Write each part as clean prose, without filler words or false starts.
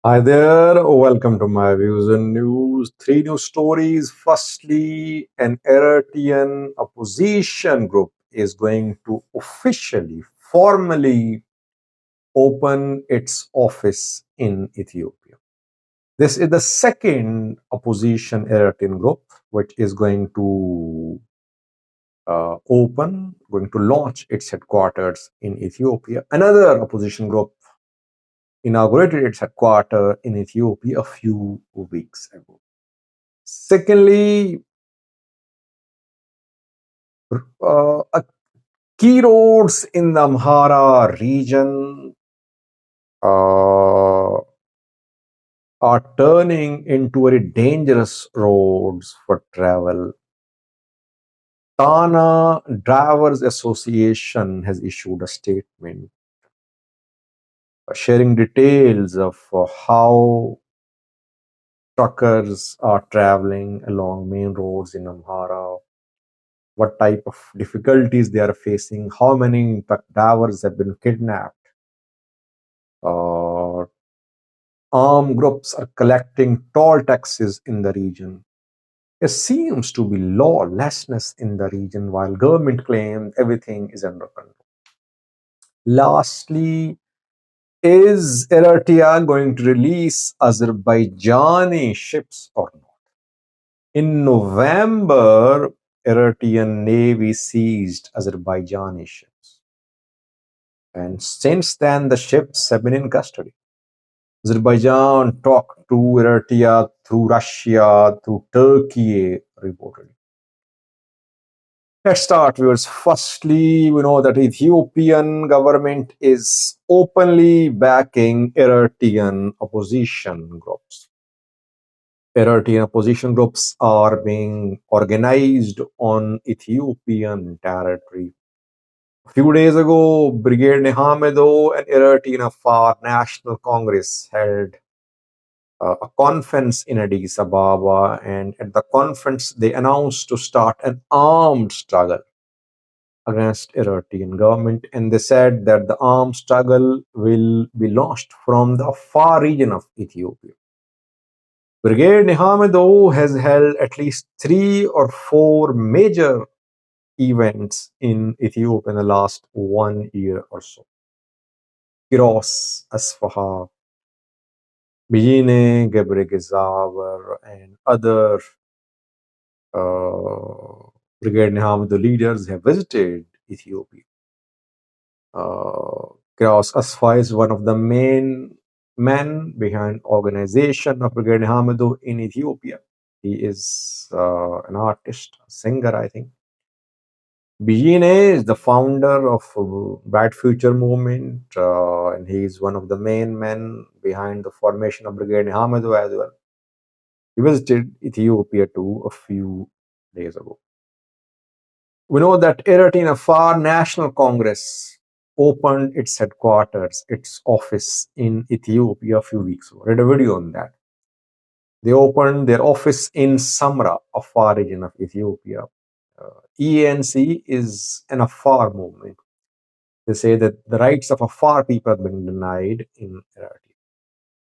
Hi there, welcome to my views and news. Three news stories. Firstly, an Eritrean opposition group is going to officially, formally open its office in Ethiopia. This is the second opposition Eritrean group which is going to launch its headquarters in Ethiopia. Another opposition group inaugurated its headquarters in Ethiopia a few weeks ago. Secondly, key roads in the Amhara region are turning into very dangerous roads for travel. Tana Drivers Association has issued a statement sharing details of how truckers are traveling along main roads in Amhara, what type of difficulties they are facing, how many truck drivers have been kidnapped. Armed groups are collecting toll taxes in the region. There seems to be lawlessness in the region while government claims everything is under control. Lastly, is Eritrea going to release Azerbaijani ships or not? In November, Eritrean Navy seized Azerbaijani ships. And since then, the ships have been in custody. Azerbaijan talked to Eritrea through Russia, through Turkey, reportedly. Let's start, viewers. Firstly, we know that Ethiopian government is openly backing Eritrean opposition groups. Eritrean opposition groups are being organized on Ethiopian territory. A few days ago, Brigade Nehamedo and Eritrean Afar National Congress held a conference in Addis Ababa, and at the conference, they announced to start an armed struggle against Eritrean government, and they said that the armed struggle will be launched from the far region of Ethiopia. Brigade Nehamedo has held at least 3 or 4 major events in Ethiopia in the last 1 year or so. Kiros, Asfaha, Bijine, Gebregezavar, and other Brigade Nehamedo leaders have visited Ethiopia. Kraus Asfa is one of the main men behind organization of Brigade Nehamedo in Ethiopia. He is an artist, a singer, I think. Bijine is the founder of Bright Future Movement, and he is one of the main men behind the formation of Brigade Nehamedo as well. He visited Ethiopia too a few days ago. We know that Eritrean Afar National Congress opened its headquarters, its office in Ethiopia a few weeks ago. I read a video on that. They opened their office in Samra, Afar region of Ethiopia. EANC is an Afar movement. They say that the rights of Afar people have been denied in Eritrea.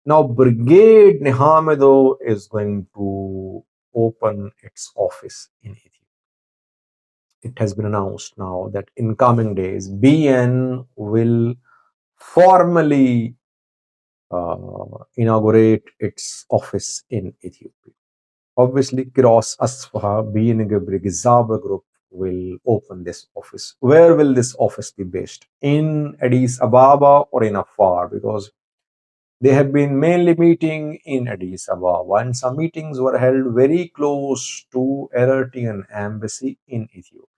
Now, Brigade Nehamedo is going to open its office in Ethiopia. It has been announced now that in coming days, BN will formally inaugurate its office in Ethiopia. Obviously, Kiros Asfaha, BN Gizaba Group will open this office. Where will this office be based? In Addis Ababa or in Afar? Because they have been mainly meeting in Addis Ababa, and some meetings were held very close to Eritrean embassy in Ethiopia.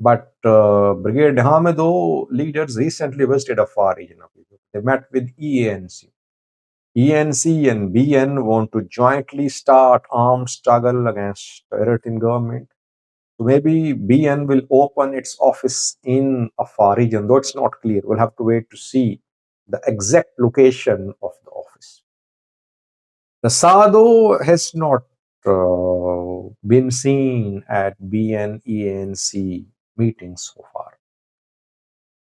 But Brigade Nehamedo leaders recently visited a far region of Ethiopia. They met with EANC. ENC and BN want to jointly start armed struggle against the Eritrean government. So maybe BN will open its office in a far region, though it's not clear. We'll have to wait to see the exact location of the office. The SADO has not been seen at BN ENC meetings so far.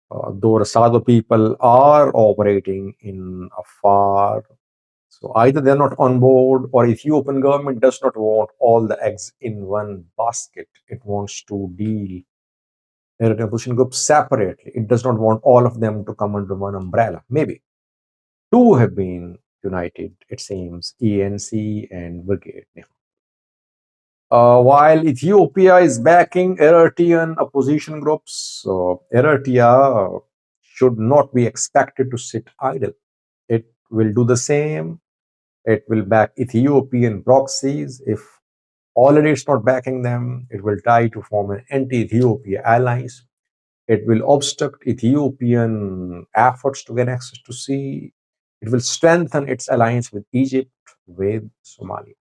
Though the Sado people are operating in Afar, So either they're not on board, or Ethiopian government does not want all the eggs in one basket. It wants to deal Eritrean opposition groups separately. It does not want all of them to come under one umbrella. Maybe two have been united, it seems, ENC and Brigade. While Ethiopia is backing Eritrean opposition groups, so Eritrea should not be expected to sit idle. It will do the same. It will back Ethiopian proxies. If already it's not backing them, it will try to form an anti-Ethiopia alliance. It will obstruct Ethiopian efforts to gain access to sea. It will strengthen its alliance with Egypt, with Somalia.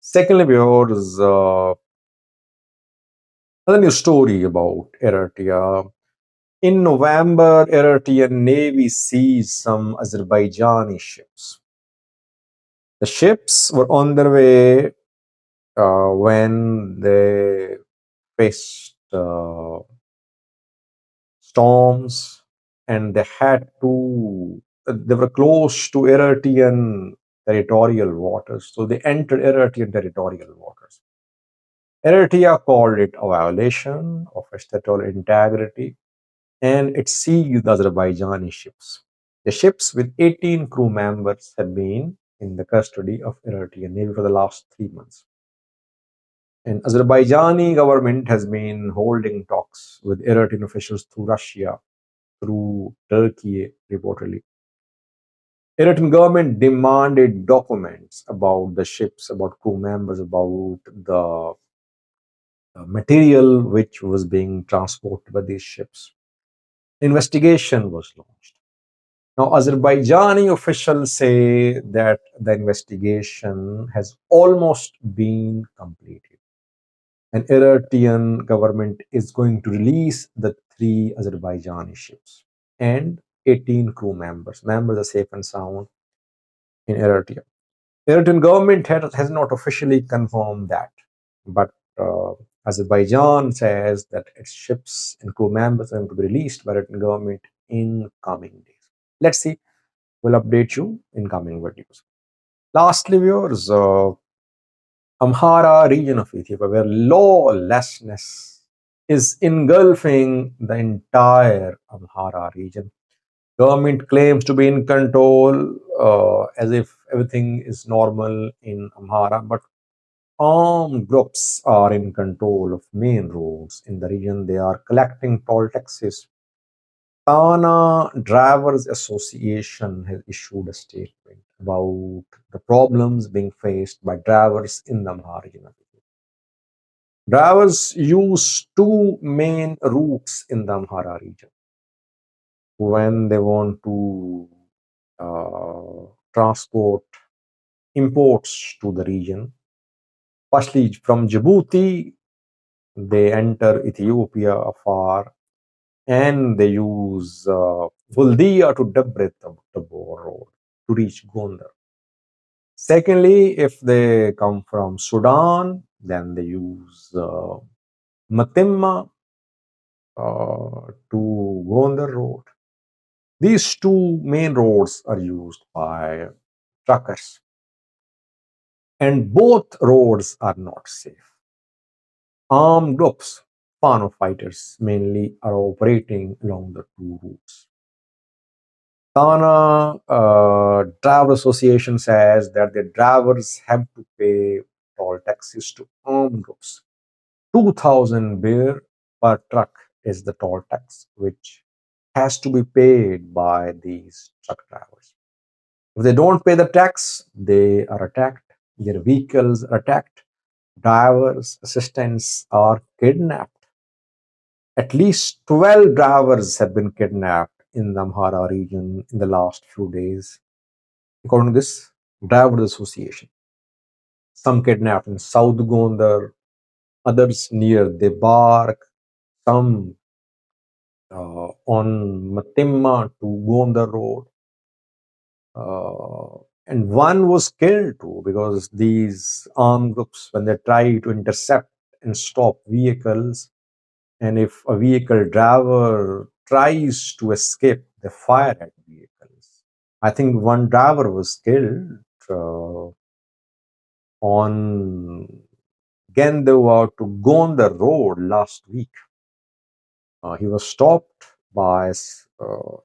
Secondly, viewers, another new story about Eritrea. In November, Eritrean Navy seized some Azerbaijani ships. The ships were on their way when they faced storms, and they were close to Eritrean territorial waters, so they entered Eritrean territorial waters. Eritrea called it a violation of its territorial integrity, and it seized the Azerbaijani ships. The ships with 18 crew members have been in the custody of Eritrean Navy for the last 3 months. And Azerbaijani government has been holding talks with Eritrean officials through Russia, through Turkey, reportedly. Eritrean government demanded documents about the ships, about crew members, about the material which was being transported by these ships. Investigation was launched. Now, Azerbaijani officials say that the investigation has almost been completed. And Eritrean government is going to release the three Azerbaijani ships and 18 crew members. Members are safe and sound in Eritrea. Eritrean government has not officially confirmed that, but Azerbaijan says that its ships and crew members are going to be released by Eritrean government in coming days. Let's see. We'll update you in coming videos. Lastly, viewers, Amhara region of Ethiopia, where lawlessness is engulfing the entire Amhara region. Government claims to be in control, as if everything is normal in Amhara, but armed groups are in control of main roads in the region. They are collecting toll taxes. Tana Drivers Association has issued a statement about the problems being faced by drivers in the Amhara region. Drivers use two main routes in the Amhara region when they want to transport imports to the region. Firstly, from Djibouti, they enter Ethiopia afar, and they use Buldia to Debre Tabor road to reach Gondar. Secondly, if they come from Sudan, then they use Matimma to Gondar road. These two main roads are used by truckers, and both roads are not safe. Armed groups, Fano fighters mainly, are operating along the two routes. Tana Driver Association says that the drivers have to pay toll taxes to armed groups. 2,000 birr per truck is the toll tax, which has to be paid by these truck drivers. If they don't pay the tax, they are attacked. Their vehicles are attacked. Drivers, assistants are kidnapped. At least 12 drivers have been kidnapped in the Amhara region in the last few days, according to this Drivers Association. Some kidnapped in South Gondar, others near Debark, some on Matimma to Gondar Road. And one was killed too, because these armed groups, when they try to intercept and stop vehicles, and if a vehicle driver tries to escape, they fire at vehicles. I think one driver was killed on again they were to go on the road last week. He was stopped by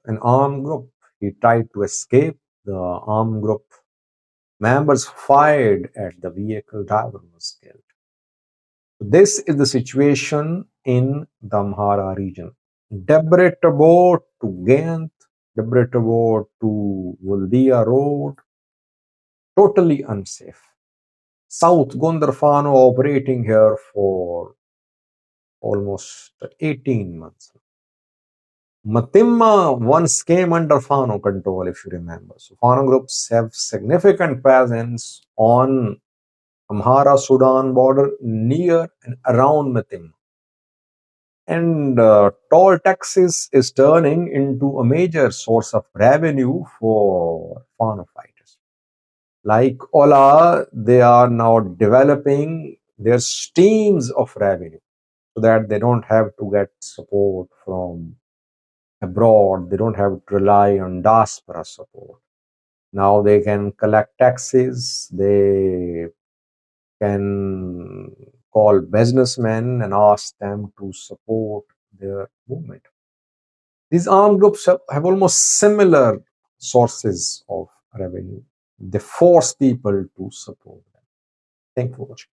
an armed group. He tried to escape. The armed group members fired at the vehicle. Driver was killed. This is the situation in the Amhara region. Debrecen to Ghent, Debrecen to Voldia Road, totally unsafe. South Gondarfano operating here for almost 18 months. Matimma once came under Fano control, if you remember. So Fano groups have significant presence on Amhara-Sudan border near and around Matimma. And toll taxes is turning into a major source of revenue for Fano fighters. Like Ola, they are now developing their streams of revenue so that they don't have to get support from abroad. They don't have to rely on diaspora support. Now they can collect taxes. They can call businessmen and ask them to support their movement. These armed groups have almost similar sources of revenue. They force people to support them. Thank you for watching.